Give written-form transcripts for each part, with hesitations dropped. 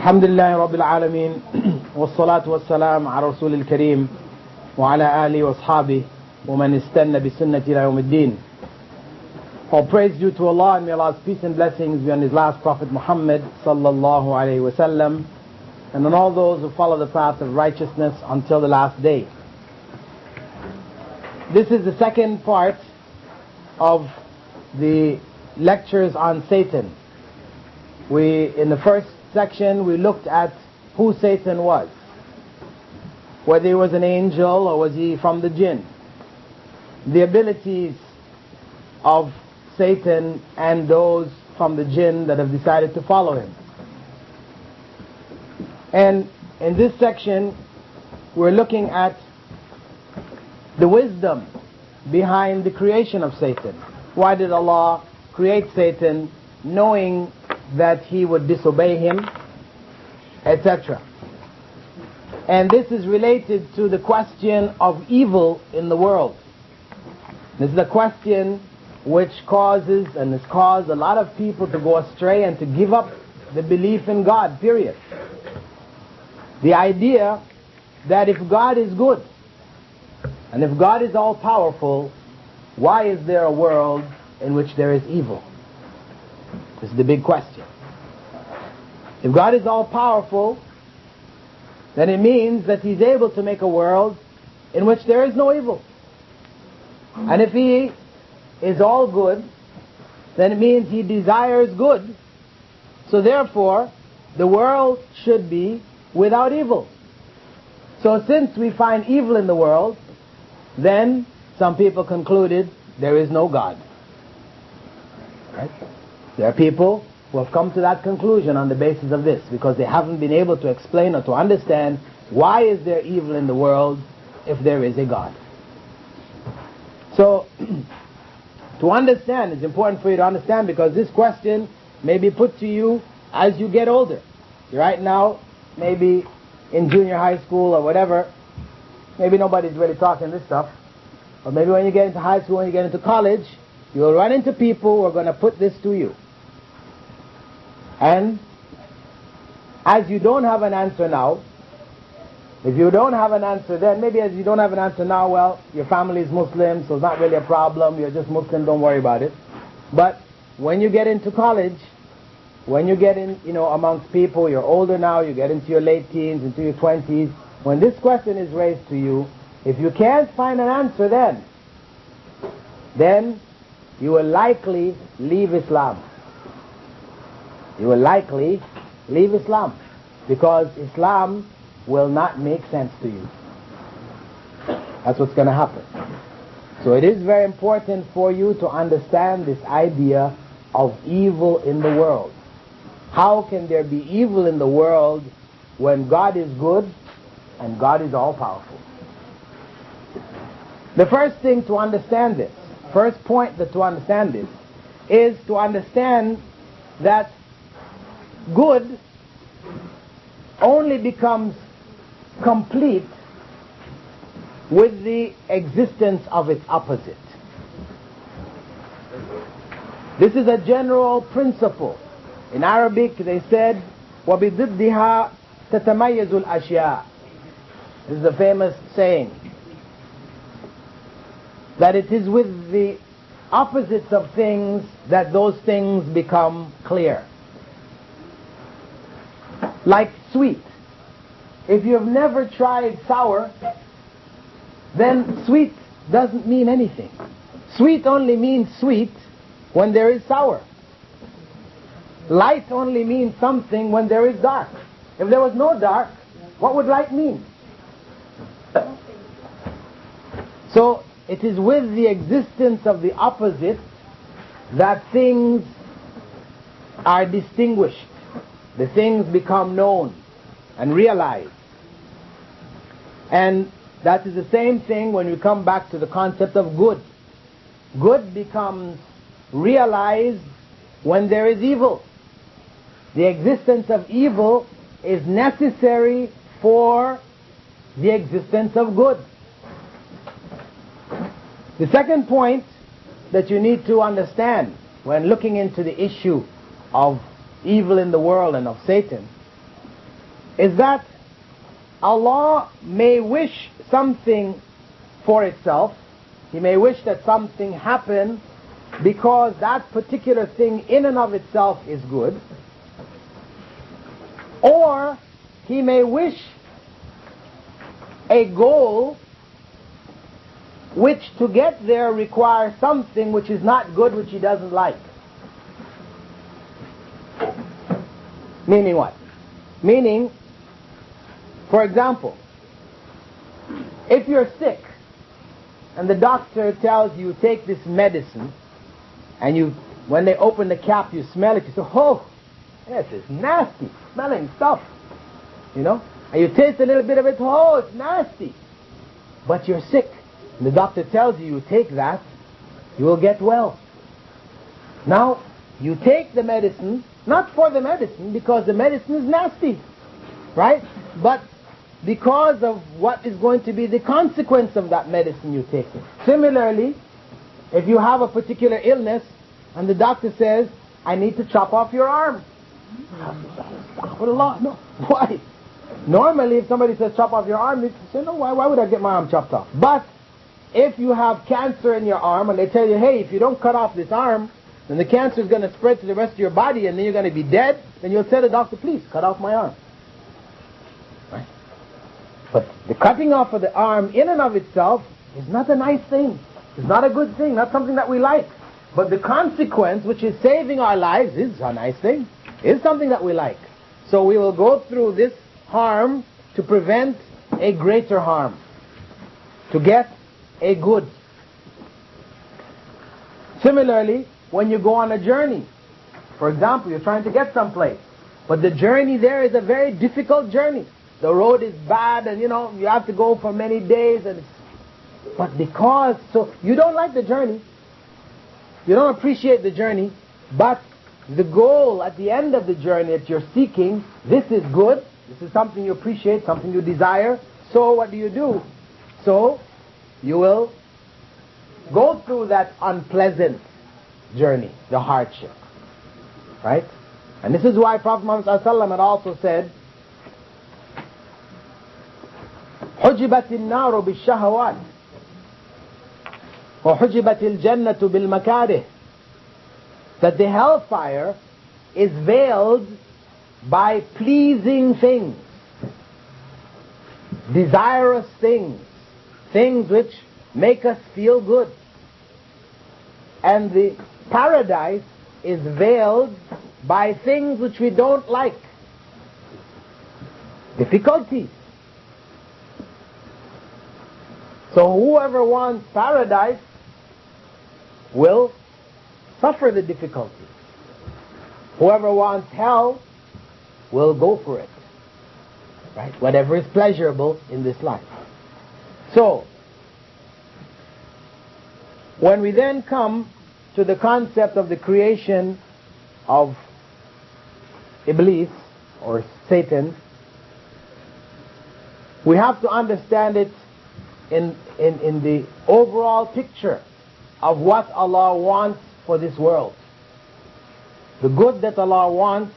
الحمد لله رب العالمين والصلاة والسلام على رسول الكريم وعلى آله وأصحابه ومن استنى بسنة إلى يوم الدين. All praise due to Allah, and may Allah's peace and blessings be on His last Prophet Muhammad sallallahu alayhi wa sallam, and on all those who follow the path of righteousness until the last day. This is the second part of the lectures on Satan. In the first section we looked at who Satan was, whether he was an angel or was he from the jinn, the abilities of Satan and those from the jinn that have decided to follow him. And in this section we're looking at the wisdom behind the creation of Satan. Why did Allah create Satan knowing that he would disobey him, etc. And this is related to the question of evil in the world. This is a question which causes and has caused a lot of people to go astray and to give up the belief in God, period. The idea that if God is good and if God is all powerful, why is there a world in which there is evil? This is the big question. If God is all powerful, then it means that He's able to make a world in which there is no evil. And if He is all good, then it means He desires good. So therefore, the world should be without evil. So since we find evil in the world, then some people concluded there is no God. Right? There are people who have come to that conclusion on the basis of this, because they haven't been able to explain or to understand why is there evil in the world if there is a God. So, to understand, it's important for you to understand, because this question may be put to you as you get older. Right now, maybe in junior high school or whatever, maybe nobody's really talking this stuff, or maybe when you get into high school, when you get into college, you will run into people who are going to put this to you. And as you don't have an answer now, if you don't have an answer then, maybe as you don't have an answer now, well, your family is Muslim, so it's not really a problem, you're just Muslim, don't worry about it. But when you get into college, when you get in, amongst people, you're older now, you get into your late teens, into your 20s, when this question is raised to you, if you can't find an answer then you will likely leave Islam. You will likely leave Islam, because Islam will not make sense to you. That's what's going to happen. So it is very important for you to understand this idea of evil in the world. How can there be evil in the world when God is good and God is all powerful? The first thing to understand this, first point to understand this, is to understand that good only becomes complete with the existence of its opposite. This is a general principle. In Arabic they said, وَبِضِدِّهَا تَتَمَيَّزُ الْأَشْيَاء. This is a famous saying, that it is with the opposites of things that those things become clear. Like sweet. If you have never tried sour, then sweet doesn't mean anything. Sweet only means sweet when there is sour. Light only means something when there is dark. If there was no dark, what would light mean? So it is with the existence of the opposite that things are distinguished. The things become known and realized. And that is the same thing when we come back to the concept of good. Good becomes realized when there is evil. The existence of evil is necessary for the existence of good. The second point that you need to understand when looking into the issue of evil in the world and of Satan is that Allah may wish something for itself. He may wish that something happen because that particular thing in and of itself is good. Or He may wish a goal which to get there requires something which is not good, which He doesn't like. Meaning what? Meaning, for example, if you're sick and the doctor tells you take this medicine, and when they open the cap you smell it, you say, oh, this is nasty smelling stuff, you know, and you taste a little bit of it, oh, it's nasty, but you're sick, and the doctor tells you take that, you will get well. Now you take the medicine, not for the medicine, because the medicine is nasty, right? But because of what is going to be the consequence of that medicine you take. Similarly, if you have a particular illness and the doctor says, I need to chop off your arm. No. Why? Normally if somebody says chop off your arm, you say, no, why would I get my arm chopped off? But if you have cancer in your arm and they tell you, hey, if you don't cut off this arm, then the cancer is going to spread to the rest of your body and then you're going to be dead, then you'll tell the doctor, please, cut off my arm. Right? But the cutting off of the arm in and of itself is not a nice thing. It's not a good thing, not something that we like. But the consequence, which is saving our lives, is a nice thing. Is something that we like. So we will go through this harm to prevent a greater harm, to get a good. Similarly, when you go on a journey, for example, you're trying to get someplace, but the journey there is a very difficult journey. The road is bad, and you have to go for many days, but because, so you don't like the journey, you don't appreciate the journey, but the goal at the end of the journey that you're seeking, this is good, this is something you appreciate, something you desire, so what do? So you will go through that unpleasant journey, the hardship, right? And this is why Prophet Muhammad ﷺ had also said, حُجِبَتِ النَّارُ بِالشَّهَوَاتِ وَحُجِبَتِ الْجَنَّةُ بِالْمَكَارِهِ, that the hellfire is veiled by pleasing things, desirous things, things which make us feel good. And the paradise is veiled by things which we don't like, difficulties. So whoever wants paradise will suffer the difficulties. Whoever wants hell will go for it, right? Whatever is pleasurable in this life. So, when we then come to the concept of the creation of Iblis, or Satan, we have to understand it in the overall picture of what Allah wants for this world. The good that Allah wants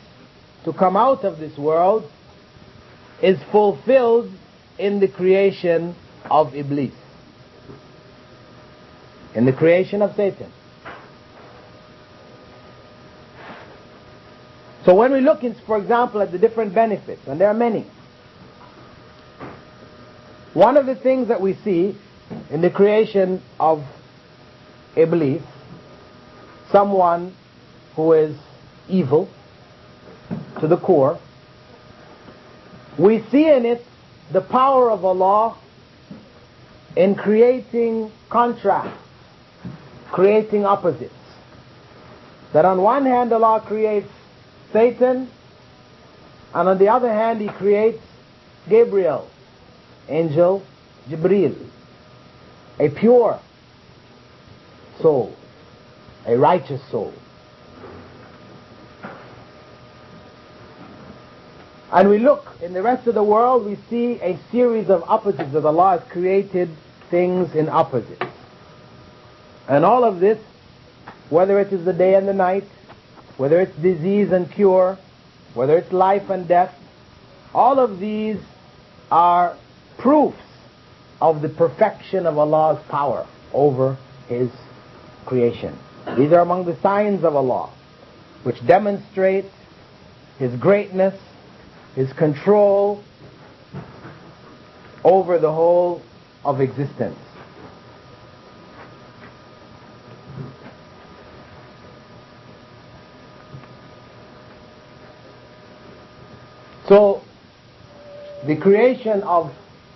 to come out of this world is fulfilled in the creation of Iblis, in the creation of Satan. So when we look, for example, at the different benefits, and there are many, one of the things that we see in the creation of Iblis, someone who is evil to the core, we see in it the power of Allah in creating contrasts, creating opposites. That on one hand Allah creates Satan, and on the other hand He creates Gabriel, angel Jibreel, a pure soul, a righteous soul. And we look in the rest of the world, we see a series of opposites, that Allah has created things in opposites. And all of this, whether it is the day and the night, whether it's disease and cure, whether it's life and death, All of these are proofs of the perfection of Allah's power over His creation. These are among the signs of Allah, which demonstrate His greatness, His control over the whole of existence. So, the creation of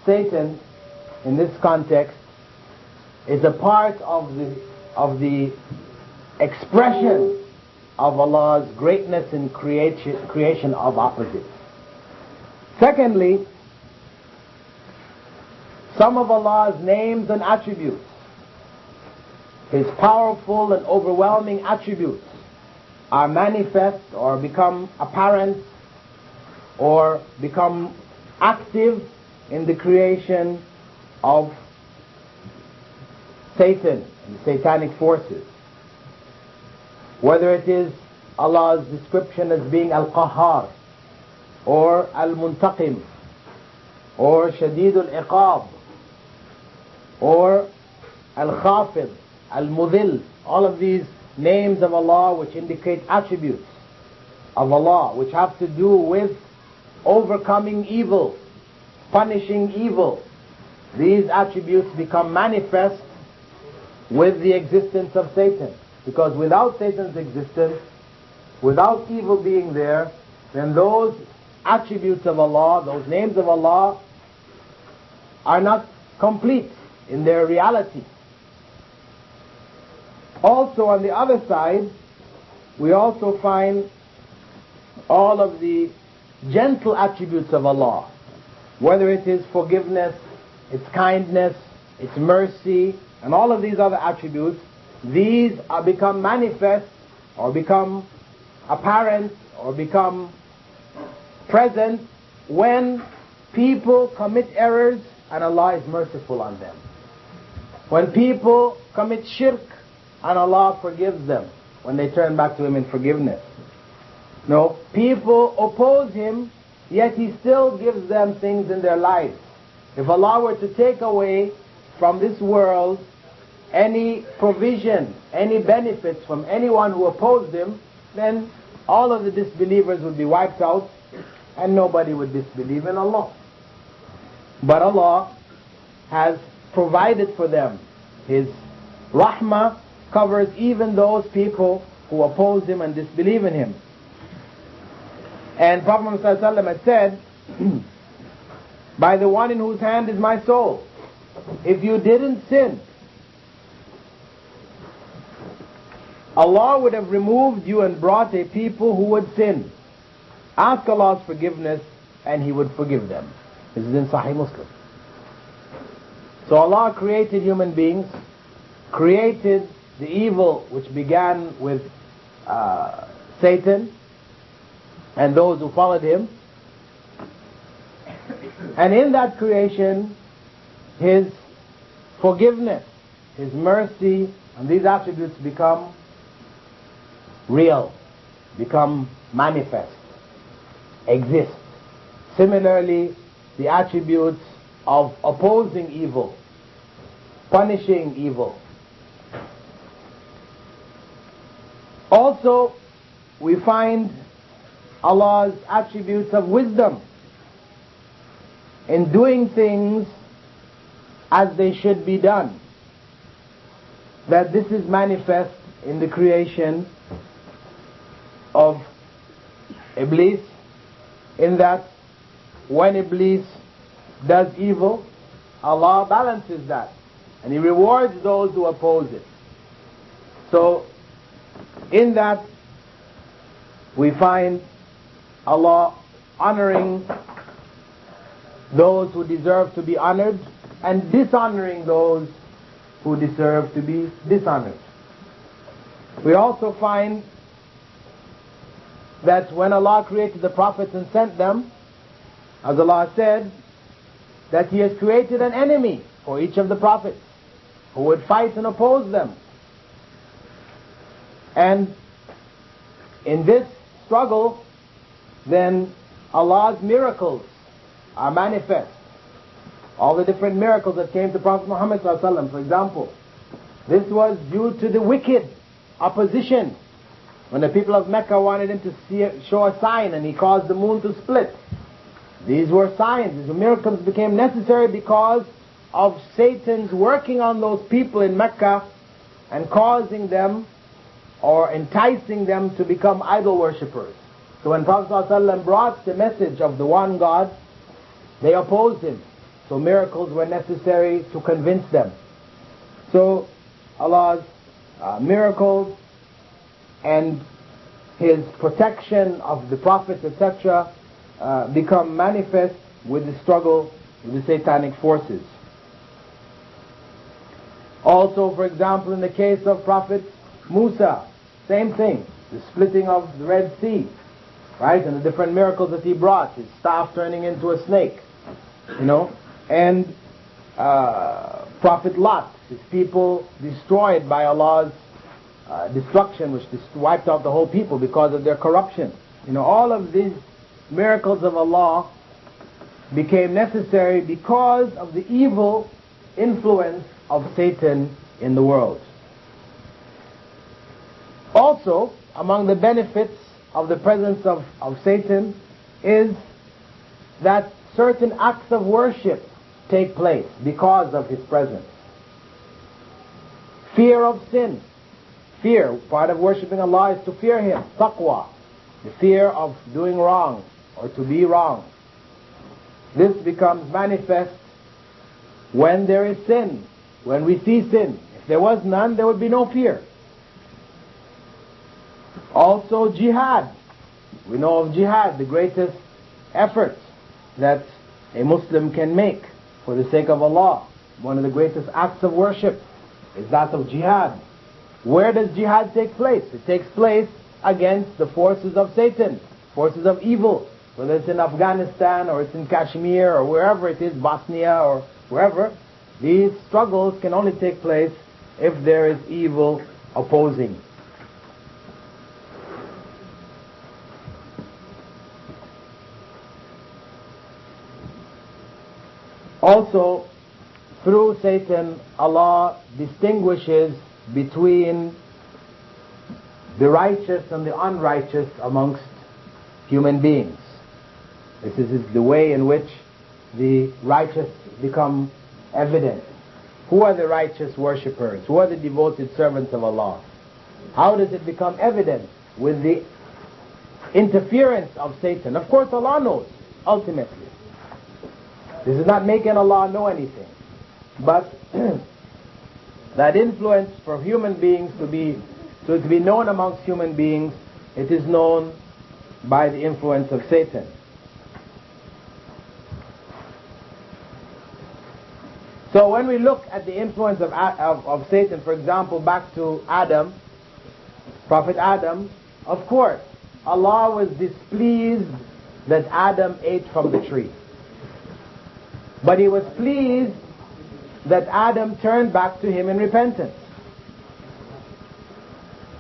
Satan in this context is a part of the expression of Allah's greatness in creation of opposites. Secondly, some of Allah's names and attributes, His powerful and overwhelming attributes, are manifest or become apparent or become active in the creation of Satan and satanic forces. Whether it is Allah's description as being Al-Qahhar or Al-Muntaqim or Shadid al-Iqab or Al-Khafid, Al-Mudhil, all of these names of Allah which indicate attributes of Allah which have to do with overcoming evil, punishing evil. These attributes become manifest with the existence of Satan. Because without Satan's existence, without evil being there, then those attributes of Allah, those names of Allah, are not complete in their reality. Also, on the other side, we also find all of the gentle attributes of Allah, whether it is forgiveness, its kindness, its mercy, and all of these other attributes. These are become manifest or become apparent or become present when people commit errors and Allah is merciful on them. When people commit shirk and Allah forgives them when they turn back to Him in forgiveness. No, people oppose Him, yet He still gives them things in their lives. If Allah were to take away from this world any provision, any benefits from anyone who opposed Him, then all of the disbelievers would be wiped out and nobody would disbelieve in Allah. But Allah has provided for them. His rahmah covers even those people who oppose Him and disbelieve in Him. And Prophet Muhammad ﷺ had said, by the one in whose hand is my soul, if you didn't sin, Allah would have removed you and brought a people who would sin. Ask Allah's forgiveness and He would forgive them. This is in Sahih Muslim. So Allah created human beings, created the evil which began with Satan and those who followed him. And in that creation, His forgiveness, His mercy, and these attributes become real, become manifest, exist. Similarly, the attributes of opposing evil, punishing evil. Also, we find Allah's attributes of wisdom in doing things as they should be done. That this is manifest in the creation of Iblis, in that when Iblis does evil, Allah balances that and He rewards those who oppose it. So in that we find Allah honoring those who deserve to be honored and dishonoring those who deserve to be dishonored. We also find that when Allah created the prophets and sent them, as Allah said, that He has created an enemy for each of the prophets who would fight and oppose them. And in this struggle, then Allah's miracles are manifest. All the different miracles that came to Prophet Muhammad ﷺ, for example, this was due to the wicked opposition. When the people of Mecca wanted him to show a sign and he caused the moon to split. These were signs. These miracles became necessary because of Satan's working on those people in Mecca and causing them or enticing them to become idol worshippers. So when Prophet ﷺ brought the message of the one God, they opposed him. So miracles were necessary to convince them. So Allah's miracles and His protection of the prophets, etc., become manifest with the struggle with the satanic forces. Also, for example, in the case of Prophet Musa, same thing, the splitting of the Red Sea, right, and the different miracles that he brought, his staff turning into a snake, and Prophet Lot, his people destroyed by Allah's destruction, which wiped out the whole people because of their corruption. All of these miracles of Allah became necessary because of the evil influence of Satan in the world. Also, among the benefits of the presence of Satan is that certain acts of worship take place because of his presence. Fear of sin. Fear, part of worshipping Allah is to fear Him. Taqwa, the fear of doing wrong or to be wrong. This becomes manifest when there is sin, when we see sin. If there was none, there would be no fear. Also jihad. We know of jihad, the greatest effort that a Muslim can make for the sake of Allah. One of the greatest acts of worship is that of jihad. Where does jihad take place? It takes place against the forces of Satan, forces of evil, whether it's in Afghanistan or it's in Kashmir or wherever it is, Bosnia or wherever. These struggles can only take place if there is evil opposing. Also, through Satan, Allah distinguishes between the righteous and the unrighteous amongst human beings. This is the way in which the righteous become evident. Who are the righteous worshippers? Who are the devoted servants of Allah? How does it become evident? With the interference of Satan. Of course Allah knows, ultimately. This is not making Allah know anything. But that influence for human beings to be known amongst human beings, it is known by the influence of Satan. So when we look at the influence of Satan, for example, back to Adam, Prophet Adam, of course, Allah was displeased that Adam ate from the tree. But He was pleased that Adam turned back to Him in repentance.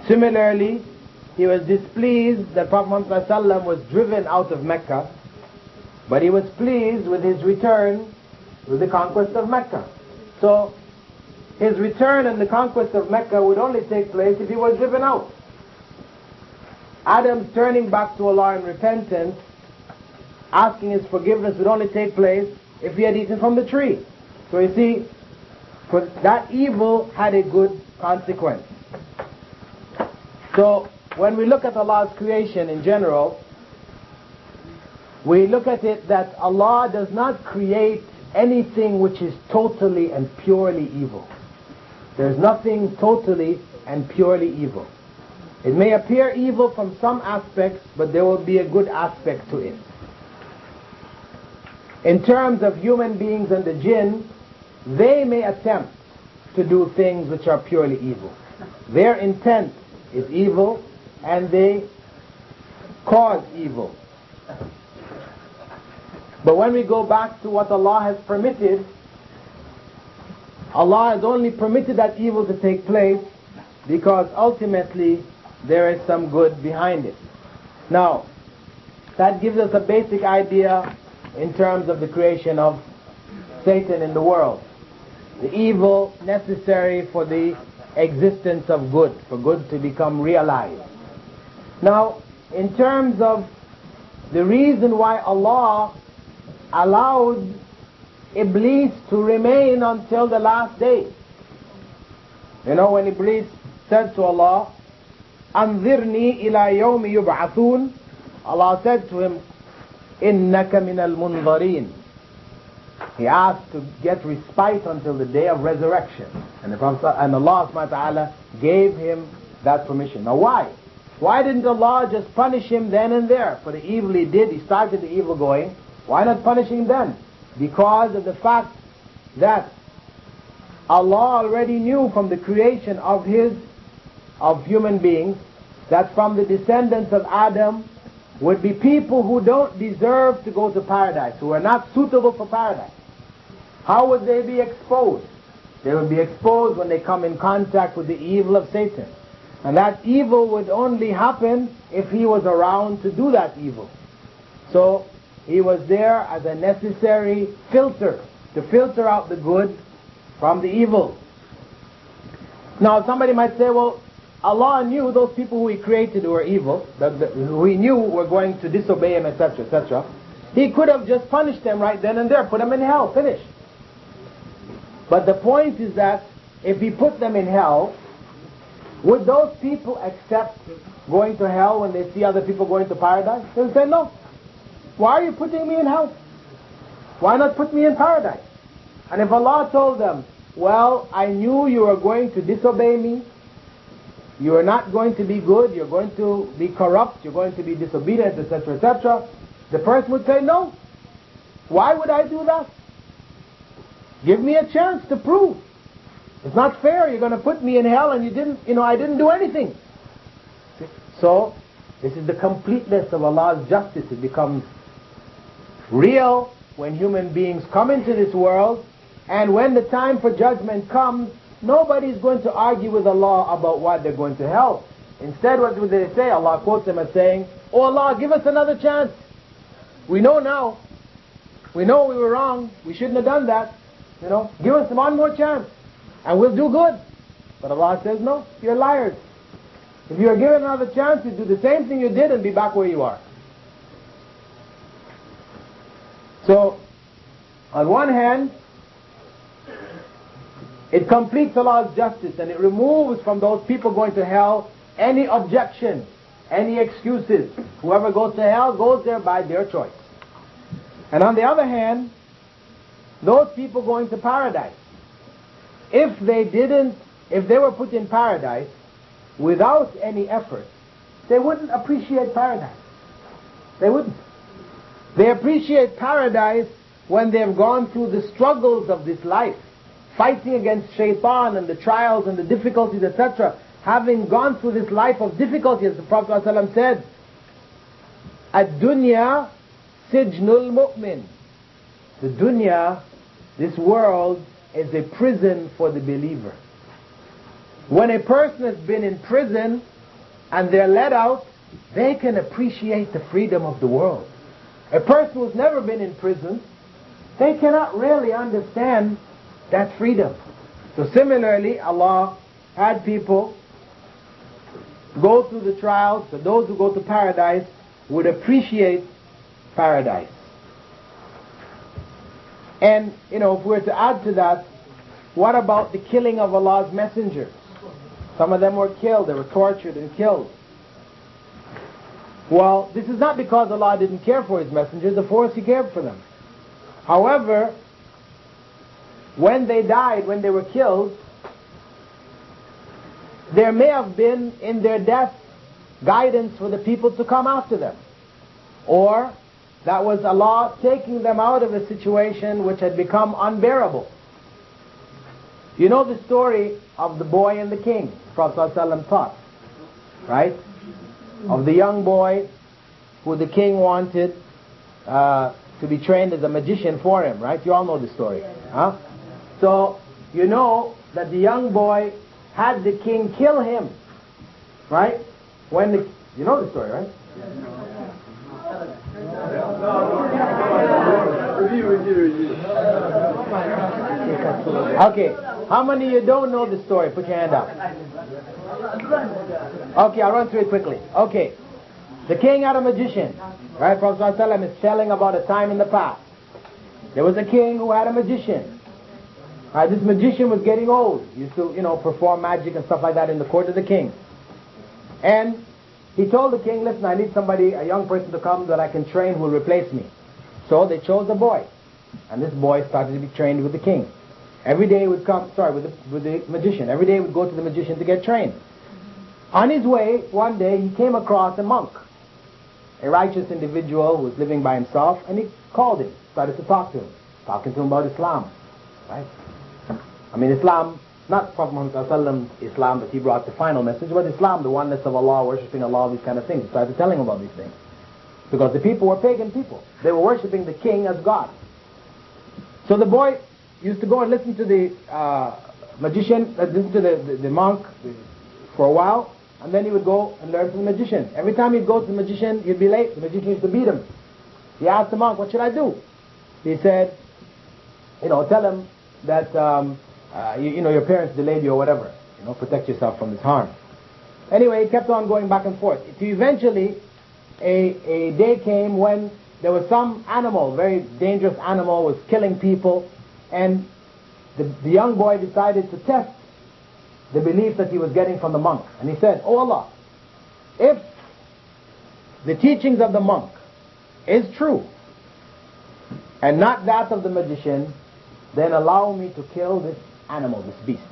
Similarly, He was displeased that Prophet Muhammad ﷺ was driven out of Mecca, but He was pleased with his return with the conquest of Mecca. So, his return and the conquest of Mecca would only take place if he was driven out. Adam's turning back to Allah in repentance, asking His forgiveness, would only take place if he had eaten from the tree. So you see, for that evil had a good consequence. So when we look at Allah's creation in general, we look at it that Allah does not create anything which is totally and purely evil. There's nothing totally and purely evil. It may appear evil from some aspects, but there will be a good aspect to it. In terms of human beings and the jinn, they may attempt to do things which are purely evil. Their intent is evil and they cause evil. But when we go back to what Allah has permitted, Allah has only permitted that evil to take place because ultimately there is some good behind it. Now, that gives us a basic idea in terms of the creation of Satan in the world. The evil necessary for the existence of good, for good to become realized. Now, in terms of the reason why Allah allowed Iblis to remain until the last day. You know, when Iblis said to Allah, أَنذِرْنِي إِلَى يَوْمِ يُبْعَثُونَ, Allah said to him, إِنَّكَ مِنَ الْمُنظَرِينَ. He asked to get respite until the day of resurrection. And Allah subhanahu wa ta'ala gave him that permission. Now why? Why didn't Allah just punish him then and there for the evil he did? He started the evil going. Why not punish him then? Because of the fact that Allah already knew from the creation of human beings that from the descendants of Adam would be people who don't deserve to go to paradise, who are not suitable for paradise. How would they be exposed? They would be exposed when they come in contact with the evil of Satan. And that evil would only happen if he was around to do that evil. So he was there as a necessary filter, to filter out the good from the evil. Now somebody might say, well, Allah knew those people who He created who were evil, who He knew were going to disobey Him, etc., etc. He could have just punished them right then and there, put them in hell, finish. But the point is that if He put them in hell, would those people accept going to hell when they see other people going to paradise? They'll say, no. Why are you putting me in hell? Why not put me in paradise? And if Allah told them, well, I knew you were going to disobey me, you are not going to be good, you're going to be corrupt, you're going to be disobedient, etc., etc., the person would say, no. Why would I do that? Give me a chance to prove. It's not fair, you're going to put me in hell and I didn't do anything. So, this is the completeness of Allah's justice. It becomes real when human beings come into this world, and when the time for judgment comes, nobody's going to argue with Allah about why they're going to hell. Instead, what do they say? Allah quotes them as saying, oh Allah, give us another chance. We know now. We know we were wrong. We shouldn't have done that. Give us one more chance and we'll do good. But Allah says, no, you're liars. If you are given another chance, you do the same thing you did and be back where you are. So, on one hand, it completes Allah's justice and it removes from those people going to hell any objection, any excuses. Whoever goes to hell goes there by their choice. And on the other hand, those people going to paradise, if they were put in paradise without any effort, they wouldn't appreciate paradise. They wouldn't. They appreciate paradise when they've gone through the struggles of this life, fighting against Shayṭān and the trials and the difficulties, etc. Having gone through this life of difficulty, as the Prophet ﷺ said, Ad-dunya sijnul mu'min. The dunya, this world, is a prison for the believer. When a person has been in prison and they're let out, they can appreciate the freedom of the world. A person who's never been in prison, they cannot really understand that freedom. So similarly, Allah had people go through the trials, so those who go to paradise would appreciate paradise. And, if we were to add to that, what about the killing of Allah's messengers? Some of them were killed, they were tortured and killed. Well, this is not because Allah didn't care for His messengers, of course He cared for them. However, when they died, when they were killed, there may have been in their death guidance for the people to come after them. Or that was Allah taking them out of a situation which had become unbearable. You know the story of the boy and the king, Prophet ﷺ taught, right? Of the young boy who the king wanted to be trained as a magician for him, right? You all know the story. Huh? So, you know that the young boy had the king kill him, right? You know the story, right? Okay, how many of you don't know the story? Put your hand up. Okay, I'll run through it quickly. Okay, the king had a magician. Right, Prophet ﷺ is telling about a time in the past. There was a king who had a magician. Right, this magician was getting old. He used to, perform magic and stuff like that in the court of the king. And he told the king, listen, I need somebody, a young person to come that I can train who will replace me. So they chose a boy. And this boy started to be trained with the king. Every day he would come, with the magician. Every day he would go to the magician to get trained. On his way, one day he came across a monk, a righteous individual who was living by himself, and he called him, started to talk to him, talking to him about Islam. Right? I mean, Islam, not Prophet Muhammad Islam that he brought the final message, but Islam, the oneness of Allah, worshipping Allah, these kind of things. He started telling him about these things. Because the people were pagan people. They were worshipping the king as God. So the boy used to go and listen to the magician, listen to the monk for a while, and then he would go and learn from the magician. Every time he'd go to the magician, he'd be late. The magician used to beat him. He asked the monk, what should I do? He said, tell him that, your parents delayed you or whatever. Protect yourself from this harm. Anyway, he kept on going back and forth. To eventually, a day came when there was some animal, very dangerous animal, was killing people, and the young boy decided to test the belief that he was getting from the monk. And he said, Oh Allah, if the teachings of the monk is true and not that of the magician, then allow me to kill this animal, this beast.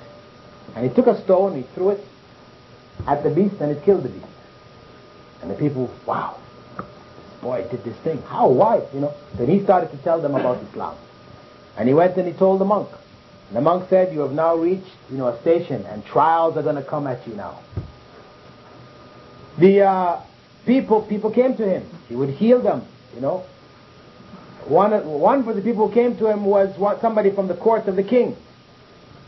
And he took a stone, he threw it at the beast, and it killed the beast. And the people, wow, this boy did this thing. How? Why? Then he started to tell them about Islam. And he went and he told the monk. And the monk said, you have now reached, a station, and trials are going to come at you now. The people came to him. He would heal them, One of the people who came to him was somebody from the court of the king.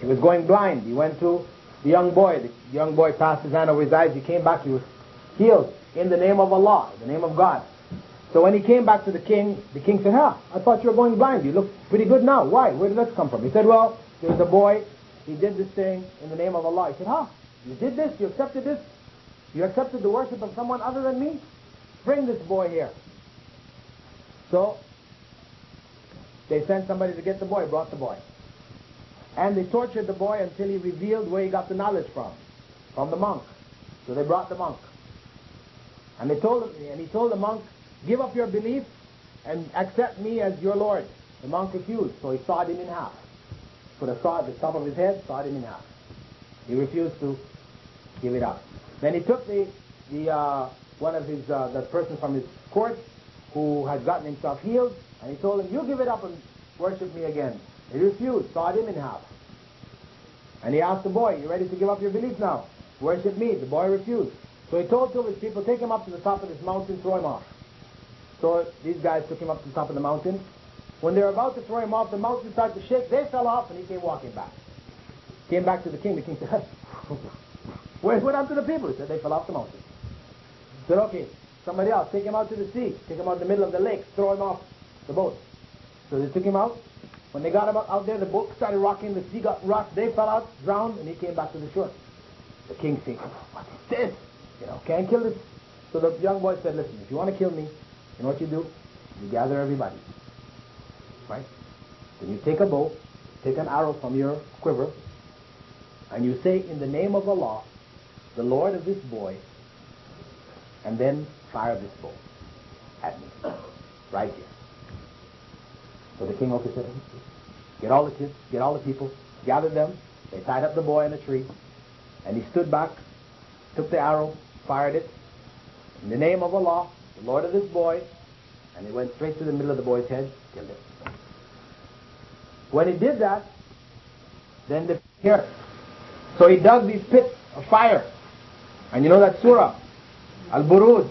He was going blind. He went to the young boy. The young boy passed his hand over his eyes. He came back. He was healed in the name of Allah, in the name of God. So when he came back to the king said, I thought you were going blind. You look pretty good now. Why? Where did that come from? He said, well, there was a boy. He did this thing in the name of Allah. He said, you did this? You accepted this? You accepted the worship of someone other than me? Bring this boy here. So they sent somebody to get the boy, brought the boy. And they tortured the boy until he revealed where he got the knowledge from the monk. So they brought the monk. And he told the monk, give up your belief and accept me as your Lord. The monk refused, so he sawed him in half. Put a saw at the top of his head, sawed him in half. He refused to give it up. Then he took the person from his court who had gotten himself healed, and he told him, you give it up and worship me again. He refused, sawed him in half. And he asked the boy, you ready to give up your belief now? Worship me. The boy refused. So he told two of his people, take him up to the top of this mountain, throw him off. So these guys took him up to the top of the mountain. When they were about to throw him off, the mountain started to shake. They fell off, and he came walking back. Came back to the king. The king said, what happened to the people? He said, they fell off the mountain. He said, okay, somebody else, take him out to the sea. Take him out in the middle of the lake, throw him off the boat. So they took him out. When they got him out there, the boat started rocking, the sea got rocked, they fell out, drowned, and he came back to the shore. The king said, what is this? Can't kill this. So the young boy said, listen, if you want to kill me, you know what you do? You gather everybody. Right? Then you take a bow, take an arrow from your quiver, and you say, in the name of Allah, the Lord of this boy, and then fire this bow at me. Right here. So the king also said, get all the kids, get all the people, gathered them, they tied up the boy in a tree, and he stood back, took the arrow, fired it, in the name of Allah, the Lord of this boy, and he went straight to the middle of the boy's head, killed him. When he did that, then the here. So he dug these pits of fire. And you know that surah, Al-Buruj,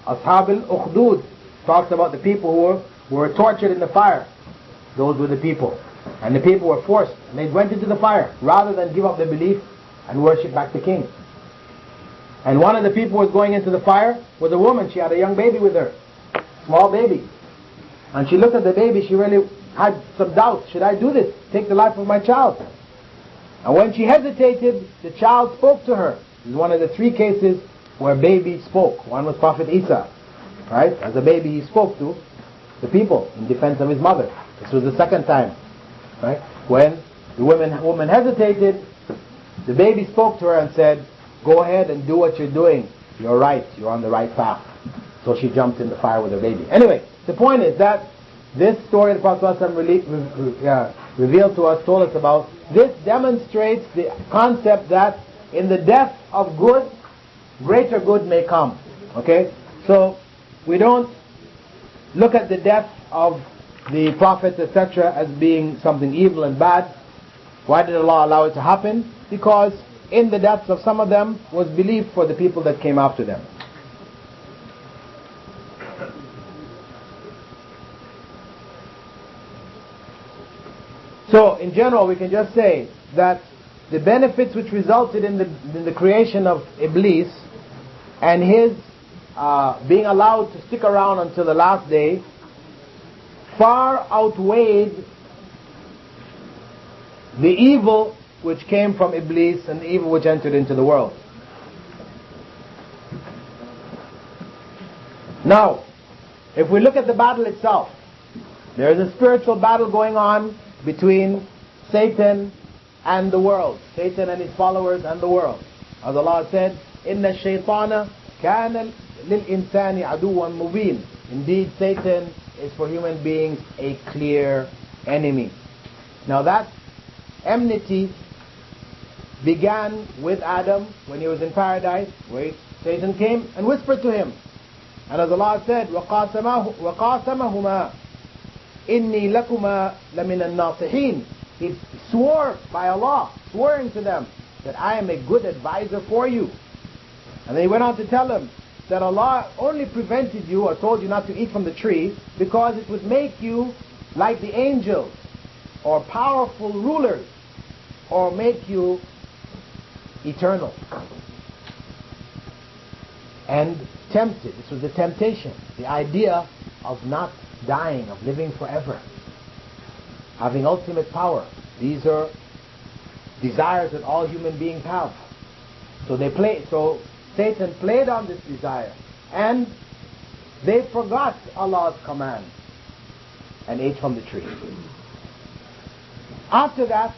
Ashab al-Ukhdud, talks about the people who were tortured in the fire. Those were the people. And the people were forced, and they went into the fire, rather than give up their belief and worship back the king. And one of the people who was going into the fire was a woman. She had a young baby with her. small baby. And she looked at the baby, she really had some doubts. Should I do this? Take the life of my child? And when she hesitated, the child spoke to her. This is one of the 3 cases where baby spoke. One was Prophet Isa, right? As a baby he spoke to the people in defense of his mother. This was the 2nd time, right? When the woman hesitated, the baby spoke to her and said, go ahead and do what you're doing. You're right. You're on the right path. So she jumped in the fire with her baby. Anyway, the point is that this story the Prophet ﷺ revealed to us, told us about, this demonstrates the concept that in the death of good, greater good may come. Okay? So we don't look at the death of the prophets, etc., as being something evil and bad. Why did Allah allow it to happen? Because in the deaths of some of them was belief for the people that came after them. So, in general, we can just say that the benefits which resulted in the creation of Iblis and his being allowed to stick around until the last day far outweighed the evil which came from Iblis and the evil which entered into the world. Now, if we look at the battle itself, there is a spiritual battle going on between Satan and the world. Satan and his followers and the world. As Allah said, إِنَّ الشَّيْطَانَ كَانَ لِلْإِنسَانِ عَدُوًّا مُبِينًا. Indeed, Satan is for human beings a clear enemy. Now that enmity began with Adam when he was in paradise, where Satan came and whispered to him. And as Allah said, وَقَاسَمَهُمَا إِنِّي لَكُمَا لَمِنَ النَّاصِحِينَ. He swore by Allah, swearing to them that I am a good advisor for you. And then he went on to tell them that Allah only prevented you or told you not to eat from the tree because it would make you like the angels or powerful rulers or make you eternal. And tempted, this was the temptation, the idea of not dying, of living forever, having ultimate power. These are desires that all human beings have. So Satan played on this desire, and they forgot Allah's command and ate from the tree. After that,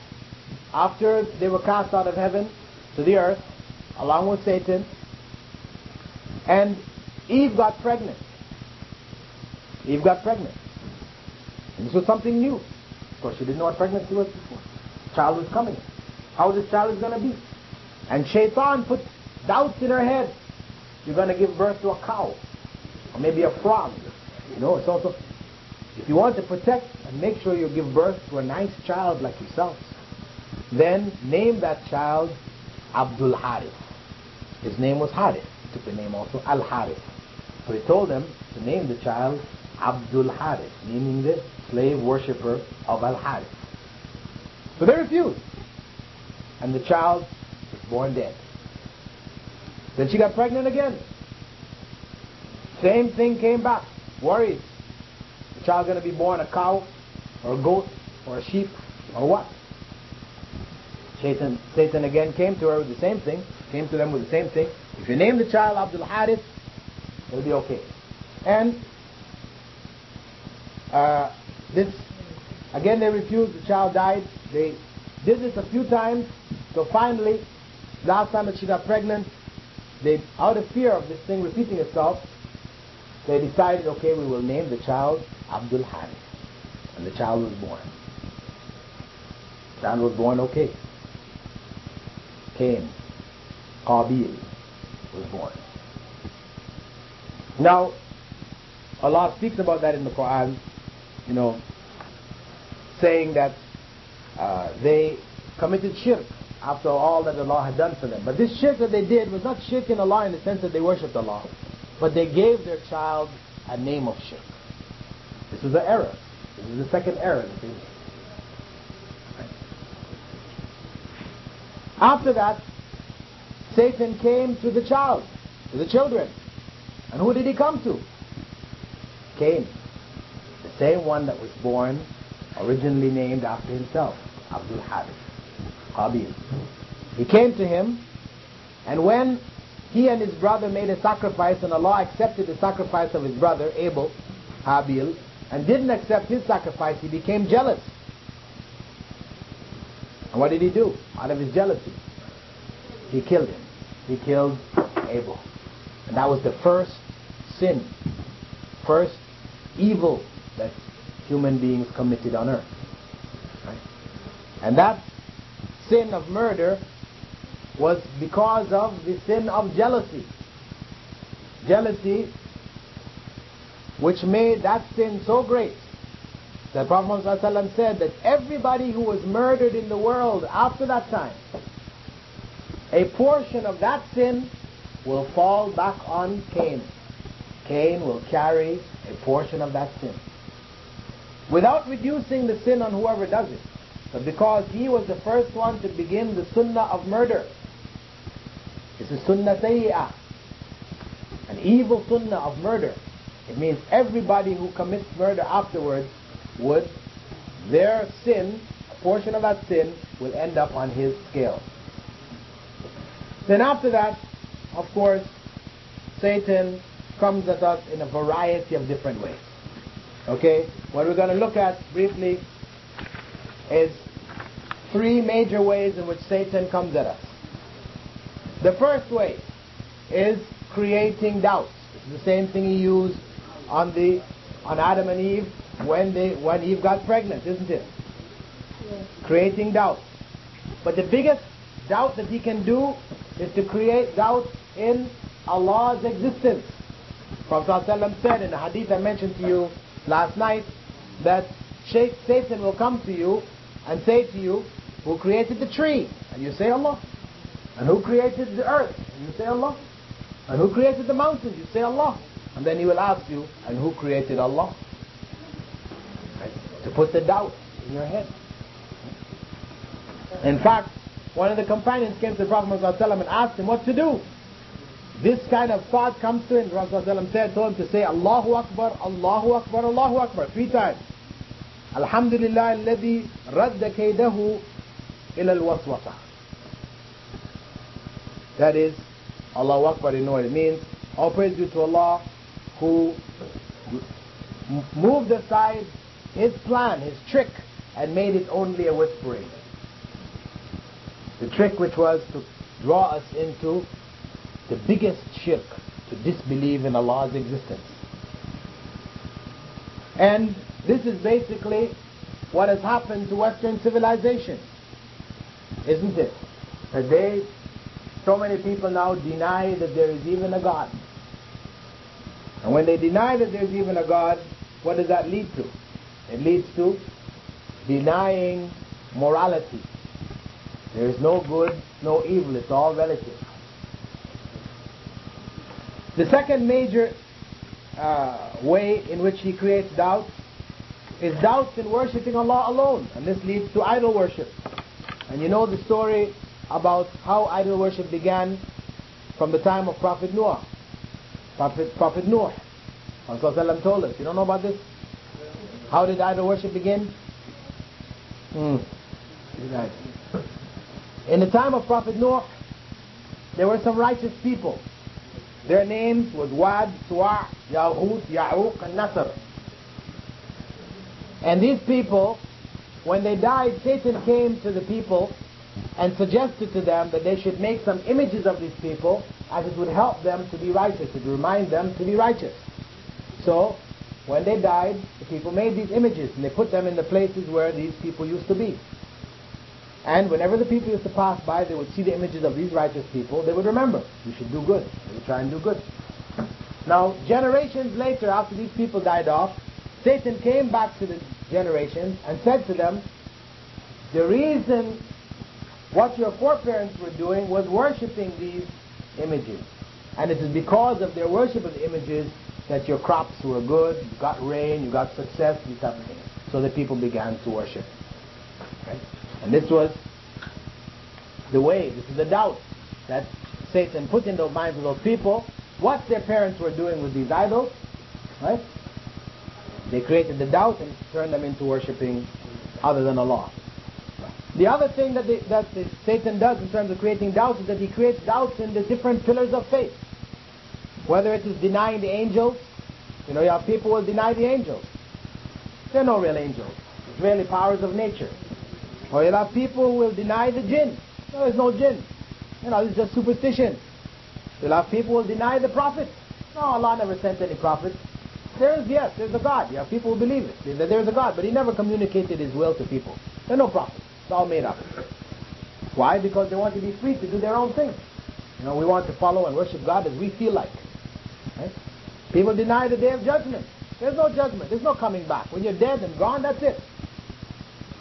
after they were cast out of heaven to the earth, along with Satan, and Eve got pregnant. Eve got pregnant. And this was something new. Of course, she didn't know what pregnancy was before. The child was coming. How this child is going to be? And Shayṭān put doubts in her head. You're going to give birth to a cow. Or maybe a frog. You know, it's also, if you want to protect and make sure you give birth to a nice child like yourself, then name that child Abdul Harith. His name was Harith. He took the name also Al-Harith. So he told them to name the child Abdul Harith, meaning the slave worshipper of Al-Harith. So they refused. And the child was born dead. Then she got pregnant again. Same thing came back. Worried. The child going to be born a cow or a goat or a sheep or what? Satan again came to her with the same thing. Came to them with the same thing. If you name the child Abdul Harith, it'll be okay. And this again they refused. The child died. They did this a few times. So finally, last time that she got pregnant, they, out of fear of this thing repeating itself, they decided, okay, we will name the child Abdul Harith. And the child was born. The child was born okay. Cain, Qabil was born. Now, Allah speaks about that in the Qur'an, you know, saying that they committed shirk after all that Allah had done for them. But this shirk that they did was not shirk in Allah in the sense that they worshipped Allah, but they gave their child a name of shirk. This was an error. This is the second error that they made. After that, Satan came to the child, to the children. And who did he come to? Cain, the same one that was born, originally named after himself, Abdul Harith, Qabil. He came to him, and when he and his brother made a sacrifice, and Allah accepted the sacrifice of his brother, Abel, Habil, and didn't accept his sacrifice, he became jealous. And what did he do? Out of his jealousy, he killed him. He killed Abel. And that was the first sin, first evil that human beings committed on earth. Right? And that sin of murder was because of the sin of jealousy. Jealousy, which made that sin so great that Prophet ﷺ said that everybody who was murdered in the world after that time, a portion of that sin will fall back on Cain. Cain will carry a portion of that sin, without reducing the sin on whoever does it, but because he was the first one to begin the sunnah of murder. It's a sunnah sayyi'ah, an evil sunnah of murder. It means everybody who commits murder afterwards would, their sin, a portion of that sin, will end up on his scale. Then after that, of course, Satan comes at us in a variety of different ways. Okay? What we're going to look at briefly is three major ways in which Satan comes at us. The first way is creating doubts. It's the same thing he used on Adam and Eve when Eve got pregnant, isn't it? Yes. Creating doubt. But the biggest doubt that he can do is to create doubt in Allah's existence. Prophet ﷺ said in the hadith I mentioned to you last night that Satan will come to you and say to you, who created the tree? And you say Allah. And who created the earth? And you say Allah. And who created the mountains? You say Allah. And then he will ask you, and who created Allah? Right? To put the doubt in your head. In fact, one of the companions came to the Prophet ﷺ and asked him what to do. This kind of thought comes to him. The Prophet ﷺ told him to say Allahu Akbar, Allahu Akbar, Allahu Akbar 3 times. Alhamdulillah alladhi radda kaydahu ila al-waswasa. That is, Allahu Akbar, you know what it means. All praise due to Allah who moved aside his plan, his trick, and made it only a whispering. The trick which was to draw us into the biggest shirk, to disbelieve in Allah's existence. And this is basically what has happened to Western civilization, isn't it? Today, so many people now deny that there is even a God. And when they deny that there is even a God, what does that lead to? It leads to denying morality. There is no good, no evil, it's all relative. The second major way in which he creates doubt is doubts in worshipping Allah alone, and this leads to idol worship. And you know the story about how idol worship began from the time of Prophet Noah. Prophet Noah. Prophet told us. You don't know about this? How did idol worship begin? In the time of Prophet Noah, there were some righteous people. Their names was Wad, Suwa', Ya'hud, Ya'uq, and Nasr. And these people, when they died, Satan came to the people and suggested to them that they should make some images of these people, as it would help them to be righteous, it would remind them to be righteous. So, when they died, the people made these images and they put them in the places where these people used to be. And whenever the people used to pass by, they would see the images of these righteous people, they would remember, you should do good, they would try and do good. Now, generations later, after these people died off, Satan came back to the generations and said to them, the reason what your foreparents were doing was worshipping these images. And it is because of their worship of the images that your crops were good, you got rain, you got success, these type of things. So the people began to worship. Right? And this was the way, this is the doubt that Satan put in the minds of those people, what their parents were doing with these idols, right? They created the doubt and turned them into worshipping other than Allah. The other thing that Satan does in terms of creating doubts is that he creates doubts in the different pillars of faith. Whether it is denying the angels, you have people who will deny the angels. They're no real angels. It's really powers of nature. Or you'll have people who will deny the jinn. No, there's no jinn. It's just superstition. You'll have people who will deny the prophets. No, Allah never sent any prophets. There's a God. You have people who believe it. That there's a God, but He never communicated His will to people. There are no prophets. It's all made up. Why? Because they want to be free to do their own thing. We want to follow and worship God as we feel like. Right? People deny the day of judgment. There's no judgment. There's no coming back. When you're dead and gone, that's it.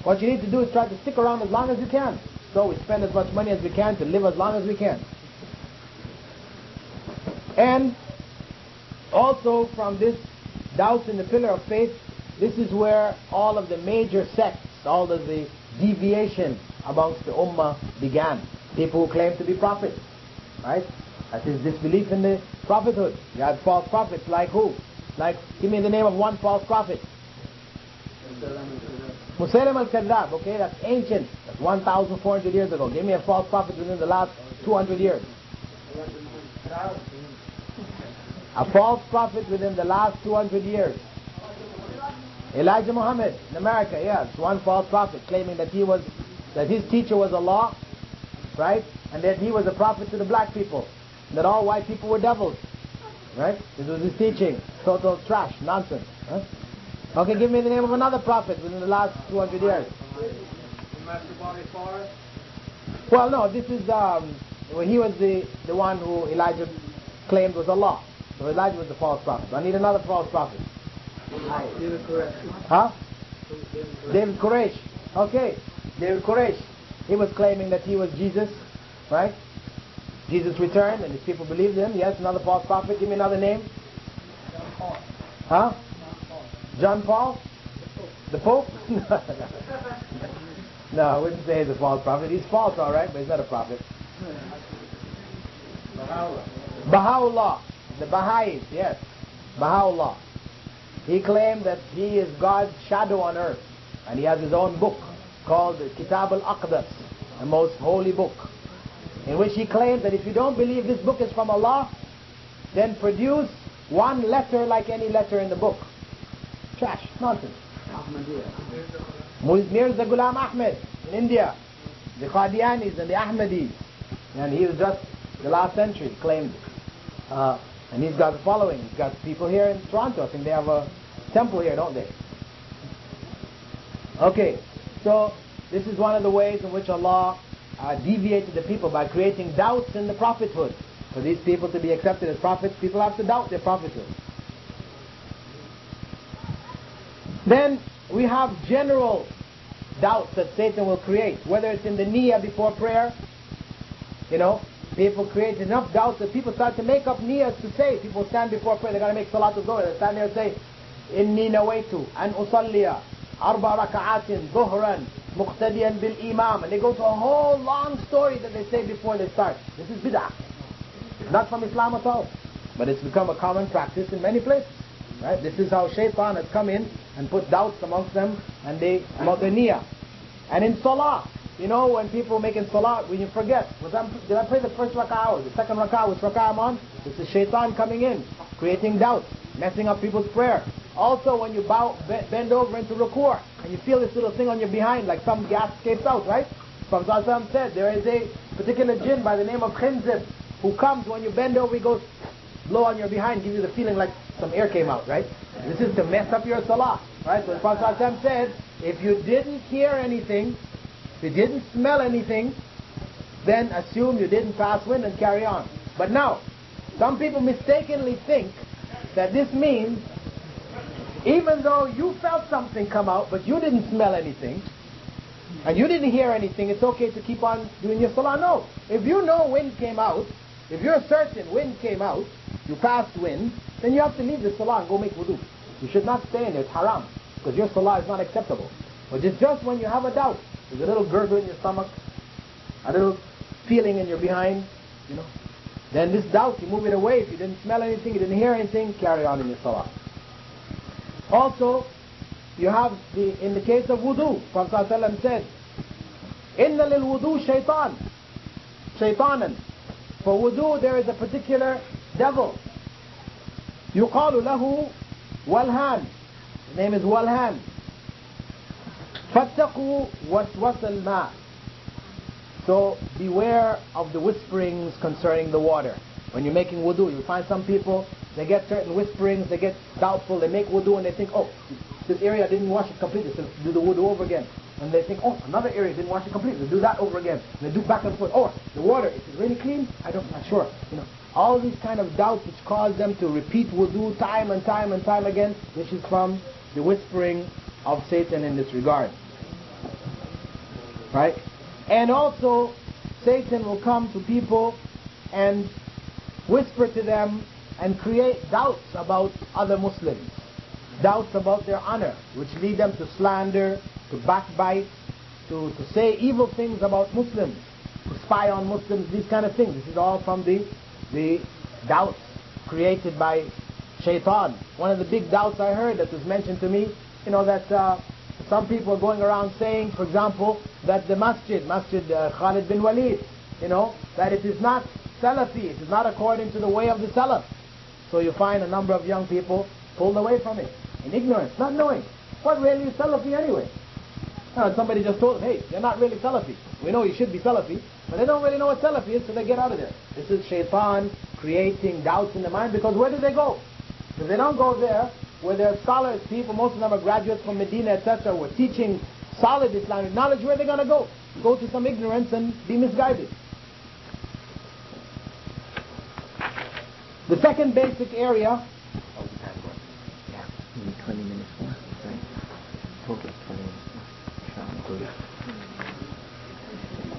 What you need to do is try to stick around as long as you can. So we spend as much money as we can to live as long as we can. And also from this doubts in the pillar of faith, this is where all of the major sects, all of the deviation amongst the ummah began. People who claim to be prophets, right? That is disbelief in the prophethood. You had false prophets like who? Give me the name of one false prophet. Musaylim al-Kadhab, okay, that's ancient. That's 1,400 years ago. Give me a false prophet within the last 200 years. A false prophet within the last 200 years. Elijah Muhammad in America, yes, one false prophet claiming that his teacher was Allah, right? And that he was a prophet to the black people. And that all white people were devils. Right? This was his teaching. Total trash, nonsense. Huh? Okay, give me the name of another prophet within the last 200 years. Well, no, this is when he was the one who Elijah claimed was Allah. So Elijah was the false prophet. So I need another false prophet. David Koresh. Huh? David Koresh. Okay, David Koresh. He was claiming that he was Jesus, right? Jesus returned and his people believed him. Yes, another false prophet. Give me another name. John Paul. Huh? John Paul? The Pope? No, I wouldn't say he's a false prophet. He's false, all right, but he's not a prophet. Baha'u'llah. The Baha'is, yes. Baha'u'llah. He claimed that he is God's shadow on earth. And he has his own book called Kitab al-Aqdas, the most holy book, in which he claims that if you don't believe this book is from Allah, then produce one letter like any letter in the book. Trash, nonsense. Mirza Ghulam Ahmed in India, the Qadianis and the Ahmadis, and he was just the last century claimed, and he's got a following. He's got people here in Toronto. I think they have a temple here, don't they? Okay, so this is one of the ways in which Allah deviated the people by creating doubts in the prophethood. For these people to be accepted as prophets, people have to doubt their prophethood. Then we have general doubts that Satan will create, whether it's in the niyyah before prayer. People create enough doubts that people start to make up niyyahs to say. People stand before prayer, they're going to make salatul dhuhr. They stand there and say, Inni nawaitu an usalliya arba raka'atin dhuhran muqtadiyan bil imam. And they go to a whole long story that they say before they start. This is bid'ah. It's not from Islam at all. But it's become a common practice in many places. Right? This is how Shayṭān has come in and put doubts amongst them and about their niyyah. And in salah, when people making salah, when you forget, did I pray the first rak'ah or the second rak'ah? Which rak'ah I'm on? This is Shayṭān coming in, creating doubts, messing up people's prayer. Also, when you bend over into ruku' and you feel this little thing on your behind, like some gas escapes out, right? Prophet ﷺ said there is a particular jinn by the name of Khinzib who comes when you bend over, he goes blow on your behind, give you the feeling like some air came out, right? This is to mess up your salah, right? So the Prophet ﷺ said, if you didn't hear anything, if you didn't smell anything, then assume you didn't pass wind and carry on. But now, some people mistakenly think that this means even though you felt something come out, but you didn't smell anything, and you didn't hear anything, it's okay to keep on doing your salah. No. If you know wind came out, if you're certain wind came out, you passed wind, then you have to leave the salah and go make wudu. You should not stay in there. It's haram, because your salah is not acceptable. But it's just when you have a doubt, there's a little gurgle in your stomach, a little feeling in your behind, then this doubt, you move it away. If you didn't smell anything, you didn't hear anything, carry on in your salah. Also, you have in the case of wudu, Prophet ﷺ said, "Inna lil wudu shaytan, shaytanan." For wudu there is a particular devil. يقال له والهان. His name is Walhan. فاتقوا وسوس الماء. So beware of the whisperings concerning the water. When you're making wudu, you find some people, they get certain whisperings, they get doubtful, they make wudu and they think, oh, this area didn't wash it completely, so do the wudu over again. And they think, oh, another area didn't wash it completely, do that over again. And they do back and forth. Oh, the water, is it really clean? I'm not sure. All these kind of doubts which cause them to repeat wudu time and time and time again, which is from the whispering of Satan in this regard. Right? And also, Satan will come to people and whisper to them and create doubts about other Muslims. Doubts about their honor, which lead them to slander, to backbite, to say evil things about Muslims, to spy on Muslims, these kind of things. This is all from the doubts created by Shayṭān. One of the big doubts I heard that was mentioned to me, that some people are going around saying, for example, that the Masjid Khalid bin Walid, that it is not Salafi, it is not according to the way of the Salaf. So you find a number of young people pulled away from it, in ignorance, not knowing what really is Salafi anyway. Somebody just told them, hey, you're not really Salafi. We know you should be Salafi, but they don't really know what Salafi is, so they get out of there. This is Shayṭān creating doubts in the mind, because where do they go? If they don't go there, where there are scholars, people, most of them are graduates from Medina, etc., who are teaching solid Islamic knowledge, where are they going to go? Go to some ignorance and be misguided. The second basic area... Oh, the time going. Yeah, maybe 20 minutes more. Total 20 minutes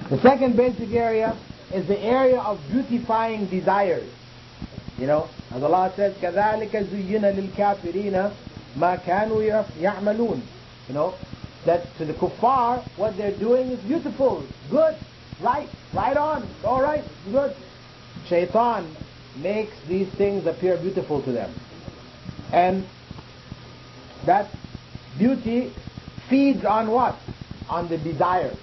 more. The second basic area is the area of beautifying desires. As Allah says, كَذَلِكَ زُيِّنَ لِلْكَافِرِينَ مَا كَانُوا يَعْمَلُونَ. That to the kuffar, what they're doing is beautiful, good, right on, all right, good. Shayṭān makes these things appear beautiful to them. And that beauty feeds on what? On the desires.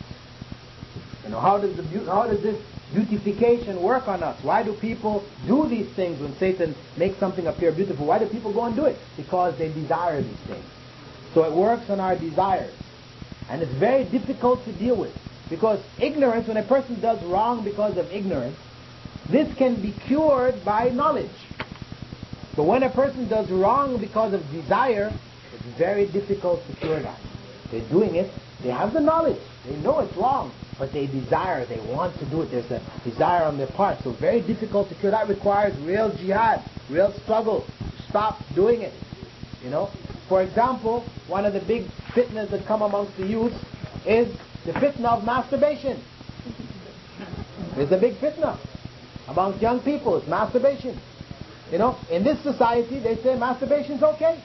How does this beautification work on us? Why do people do these things when Satan makes something appear beautiful? Why do people go and do it? Because they desire these things. So it works on our desires. And it's very difficult to deal with. Because ignorance, when a person does wrong because of ignorance, this can be cured by knowledge. But when a person does wrong because of desire, it's very difficult to cure that. They're doing it, they have the knowledge, they know it's wrong, but they desire, they want to do it, there's a desire on their part. So very difficult to cure. That requires real jihad, real struggle to stop doing it. For example, one of the big fitnas that come amongst the youth is the fitna of masturbation. It's a big fitna amongst young people, it's masturbation. In this society, they say masturbation's okay.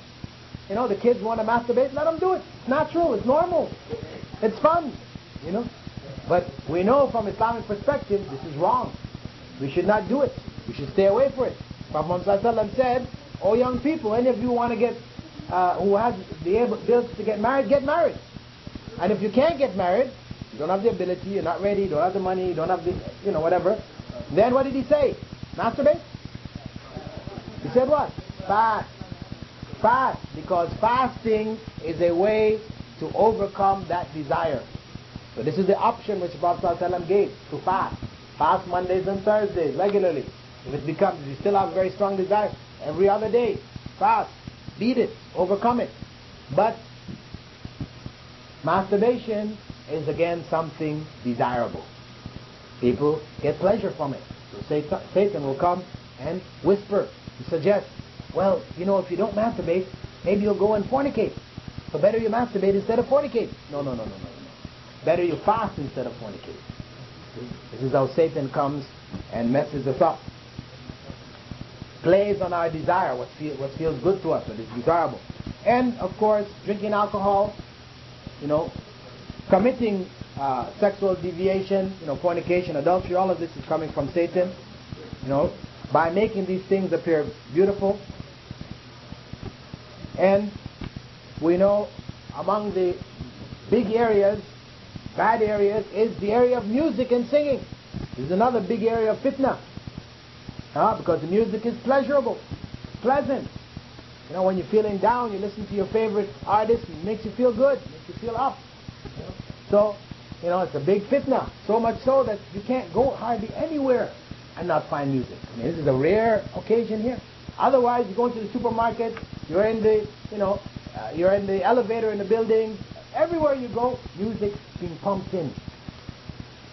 The kids want to masturbate, let them do it. It's natural, it's normal, it's fun. But we know from Islamic perspective, this is wrong. We should not do it. We should stay away from it. Prophet ﷺ said, "O young people, any of you want to get, who has the ability to get married. And if you can't get married, you don't have the ability, you're not ready, you don't have the money, you don't have the, whatever. Then what did he say? Masturbate? He said what? Fast. Fast, because fasting is a way to overcome that desire. So this is the option which Prophet ﷺ gave, to fast. Fast Mondays and Thursdays regularly. If you still have very strong desire, every other day, fast, beat it, overcome it. But masturbation is again something desirable. People get pleasure from it. So Satan will come and whisper, and suggest, well, if you don't masturbate, maybe you'll go and fornicate. So better you masturbate instead of fornicate. No. Better you fast instead of fornicate. This is how Satan comes and messes us up. Plays on our desire, what feels good to us, what is desirable. And, of course, drinking alcohol, committing sexual deviation, fornication, adultery, all of this is coming from Satan, by making these things appear beautiful. And we know among the big areas, bad areas, is the area of music and singing. This is another big area of fitna. Because the music is pleasurable, pleasant. You know, when you're feeling down, you listen to your favorite artist, it makes you feel good, makes you feel up. You know? So, you know, it's a big fitna. So much so that you can't go hardly anywhere and not find music. I mean, this is a rare occasion here. Otherwise, you go into the supermarket, you're in the, you're in the elevator in the building. Everywhere you go, music's being pumped in.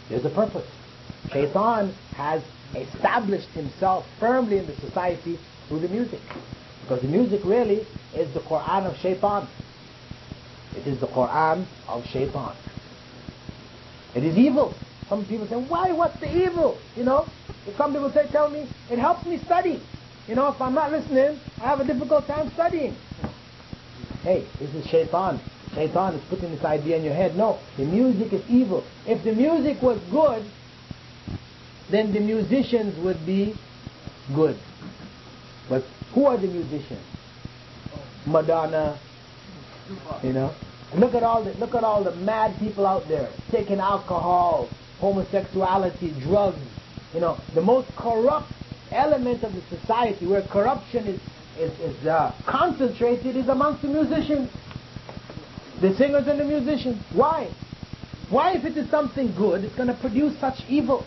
There's a purpose. Shayṭān has established himself firmly in the society through the music. Because the music really is the Qur'an of Shayṭān. It is the Qur'an of Shayṭān. It is evil. Some people say, why? What's the evil? You know, if some people tell me, it helps me study. You know, if I'm not listening, I have a difficult time studying. Hey, this is Shayṭān. Shayṭān is putting this idea in your head. No, the music is evil. If the music was good, then the musicians would be good. But who are the musicians? Madonna, you know. Look at all the mad people out there taking alcohol, homosexuality, drugs. You know, the most corrupt element of the society, where corruption is concentrated, is amongst the musicians, the singers and the musicians. Why? Why, if it is something good, it's going to produce such evil?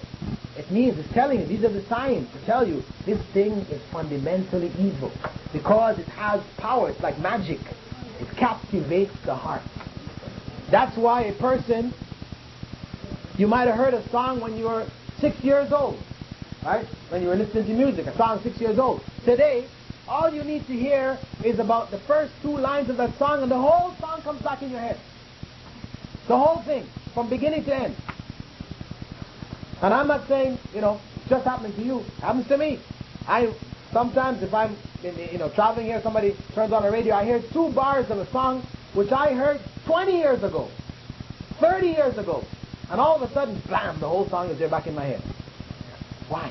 It means, it's telling you, these are the signs to tell you, this thing is fundamentally evil. Because it has power, it's like magic. It captivates the heart. That's why a person, you might have heard a song when you were 6 years old, right? When you were listening to music, a song 6 years old. Today, all you need to hear is about the first 2 lines of that song, and the whole song comes back in your head. The whole thing, from beginning to end. And I'm not saying, you know, it's just happening to you. It happens to me. Sometimes if I'm, traveling here, somebody turns on the radio, I hear 2 bars of a song which I heard 20 years ago, 30 years ago. And all of a sudden, bam, the whole song is there back in my head. Why?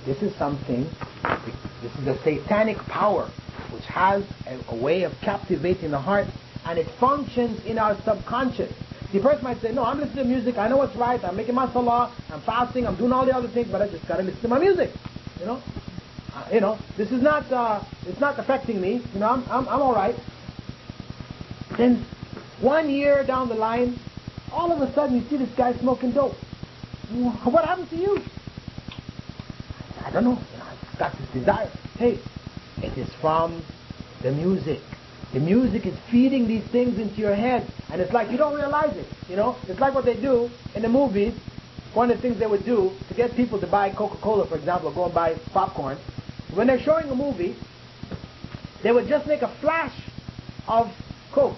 This is something, this is a satanic power which has a way of captivating the heart, and it functions in our subconscious. The person might say, no, I'm listening to music, I know what's right, I'm making my salah, I'm fasting, I'm doing all the other things, but I just got to listen to my music. This is not, it's not affecting me, I'm all right. Then 1 year down the line, all of a sudden you see this guy smoking dope. What happened to you? I don't know. I've got this desire. Hey, it is from the music. The music is feeding these things into your head, and it's like you don't realize it. It's like what they do in the movies. One of the things they would do to get people to buy Coca-Cola, for example, or go and buy popcorn. When they're showing a movie, they would just make a flash of Coke,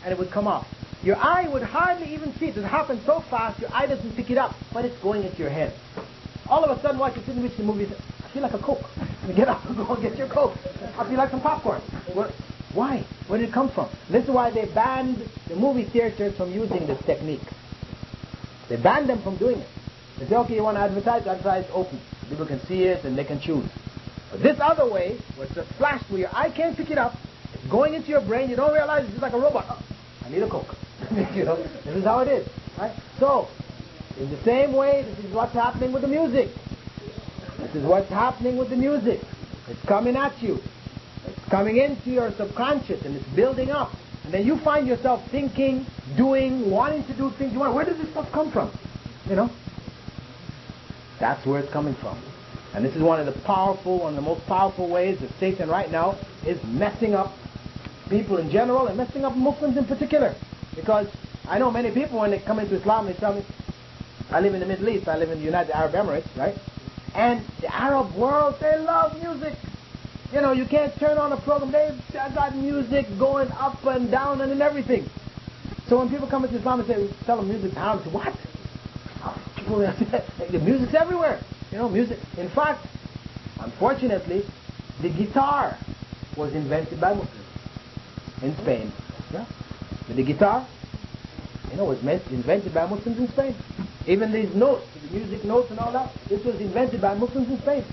and it would come off. Your eye would hardly even see it. It happens so fast, your eye doesn't pick it up, but it's going into your head. All of a sudden, while you're sitting watching the movie, I feel like a Coke. You get up and go and get your Coke. I feel like some popcorn. Why? Where did it come from? This is why they banned the movie theaters from using this technique. They banned them from doing it. They say, okay, you want to advertise open. People can see it and they can choose. But this other way, where it's just flashed where your eye can't pick it up, it's going into your brain, you don't realize it's just like a robot. Oh, I need a Coke. This is how it is. Right? So, in the same way, this is what's happening with the music. This is what's happening with the music. It's coming at you. It's coming into your subconscious and it's building up. And then you find yourself thinking, doing, wanting to do things you want. Where does this stuff come from? That's where it's coming from. And this is one of the most powerful ways that Satan right now is messing up people in general and messing up Muslims in particular. Because I know many people, when they come into Islam, they tell me, I live in the Middle East, I live in the United Arab Emirates, right? And the Arab world, they love music. You can't turn on a program, they've got music going up and down and everything. So when people come into Islam and say, tell them music's haram, I say, what? The music's everywhere. Music. In fact, unfortunately, the guitar was invented by Muslims in Spain. Yeah? But the guitar, was invented by Muslims in Spain. Even these notes, the music notes and all that, this was invented by Muslims in Spain.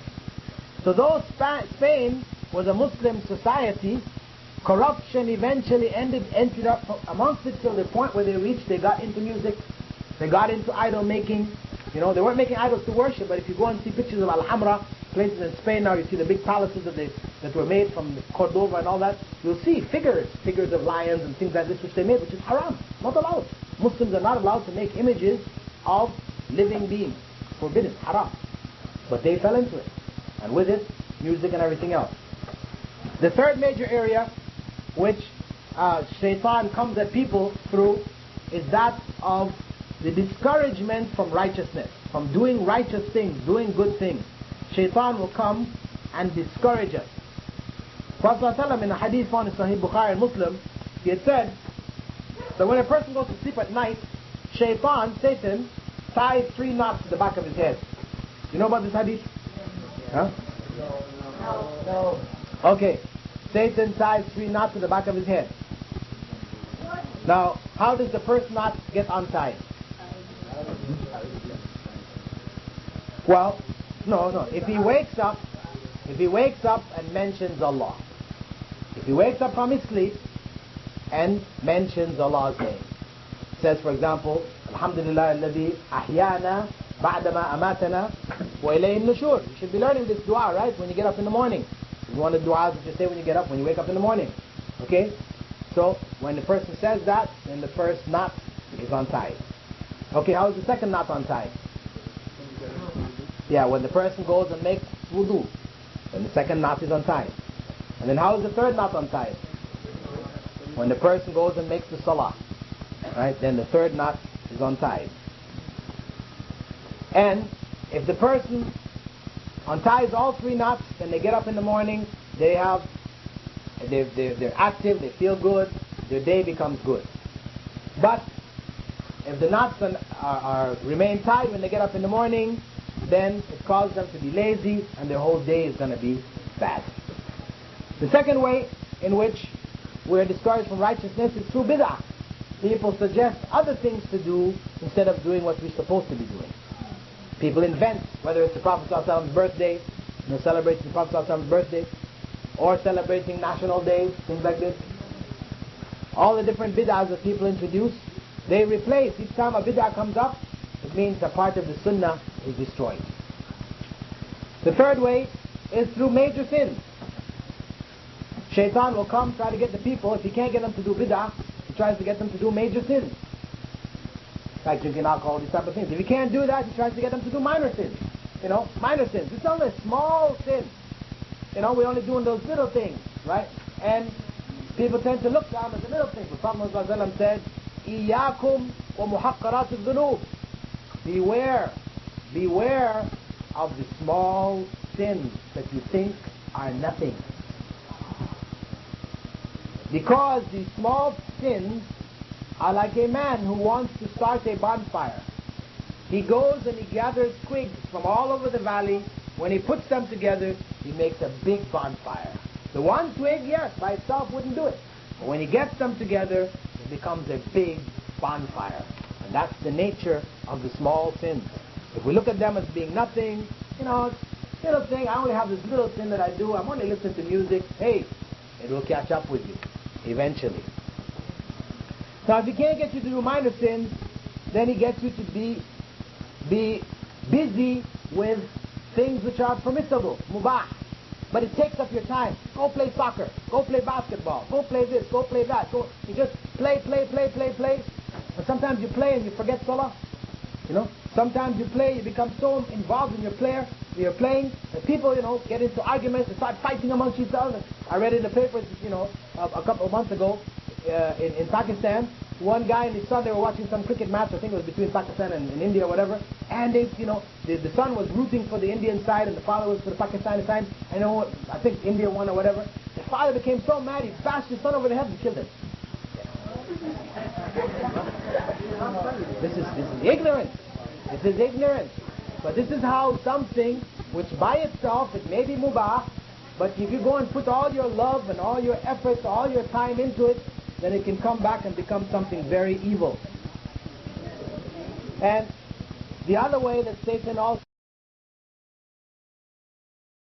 So though Spain was a Muslim society, corruption eventually ended up amongst it till the point where they got into music, they got into idol making. You know, they weren't making idols to worship, but if you go and see pictures of Alhambra, places in Spain now, you see the big palaces that were made from Cordoba and all that, you'll see figures of lions and things like this which they made, which is haram, not allowed. Muslims are not allowed to make images of living beings. Forbidden, haram. But they fell into it. And with it, music and everything else. The third major area which Shayṭān comes at people through is that of the discouragement from righteousness, from doing righteous things, doing good things. Shayṭān will come and discourage us. Prophet ﷺ in a hadith found in Sahih Bukhari and Muslim, he had said that when a person goes to sleep at night, Shayṭān, Satan, ties 3 knots to the back of his head. You know about this hadith? Huh? No. Okay. Satan ties 3 knots to the back of his head. Now, how does the first knot get untied? Well, no. If he wakes up and mentions Allah, if he wakes up from his sleep and mentions Allah's name, says, for example, Alhamdulillah alladhi ahyana ba'dama amatana wa ilayhi nushur. You should be learning this dua, right? When you get up in the morning. It's one of the du'as that you say when you get up, when you wake up in the morning. Okay? So, when the person says that, then the first knot is untied. Okay, how is the second knot untied? Yeah, when the person goes and makes wudu, then the second knot is untied. And then how is the third knot untied? When the person goes and makes the salah. Right? Then the third knot is untied. And if the person unties all 3 knots, then they get up in the morning, they're active, they feel good, their day becomes good. But if the knots remain tied when they get up in the morning, then it causes them to be lazy and their whole day is going to be bad. The second way in which we're discouraged from righteousness is through bid'ah. People suggest other things to do instead of doing what we're supposed to be doing. People invent, whether it's the Prophet ﷺ's birthday, celebrating the Prophet ﷺ's birthday, or celebrating national days, things like this. All the different bid'ahs that people introduce, they replace. Each time a bid'ah comes up, it means a part of the sunnah is destroyed. The third way is through major sins. Shayṭān will come, try to get the people, if he can't get them to do bid'ah, he tries to get them to do major sins. Like drinking alcohol, these type of things. If he can't do that, he tries to get them to do minor sins. Minor sins. It's only a small sin. We're only doing those little things, right? And people tend to look down at the little things. The Prophet ﷺ said, إِيَّاكُمْ وَمُحَقَّرَاتِ الذُّنُوبِ. Beware of the small sins that you think are nothing. Because these small sins are like a man who wants to start a bonfire. He goes and he gathers twigs from all over the valley. When he puts them together, he makes a big bonfire. The one twig, yes, by itself wouldn't do it. But when he gets them together, it becomes a big bonfire. And that's the nature of the small sins. If we look at them as being nothing, little thing, I only have this little sin that I do, I'm only listening to music, hey, it will catch up with you eventually. Now if he can't get you to do minor sins, then he gets you to be busy with things which are permissible, mubah. But it takes up your time. Go play soccer, go play basketball, go play this, go play that. You just play. And sometimes you play and you forget salah. Sometimes you play, you become so involved in your playing, that people, get into arguments and start fighting amongst each other. I read in the papers, a couple of months ago, in Pakistan, one guy and his son, they were watching some cricket match, I think it was between Pakistan and India or whatever, and the son was rooting for the Indian side and the father was for the Pakistani side, and I think India won or whatever. The father became so mad, he bashed his son over the head and killed him. This is ignorance. This is ignorance. But this is how something which by itself, it may be mubah, but if you go and put all your love and all your efforts, all your time into it, then it can come back and become something very evil. And the other way that Satan also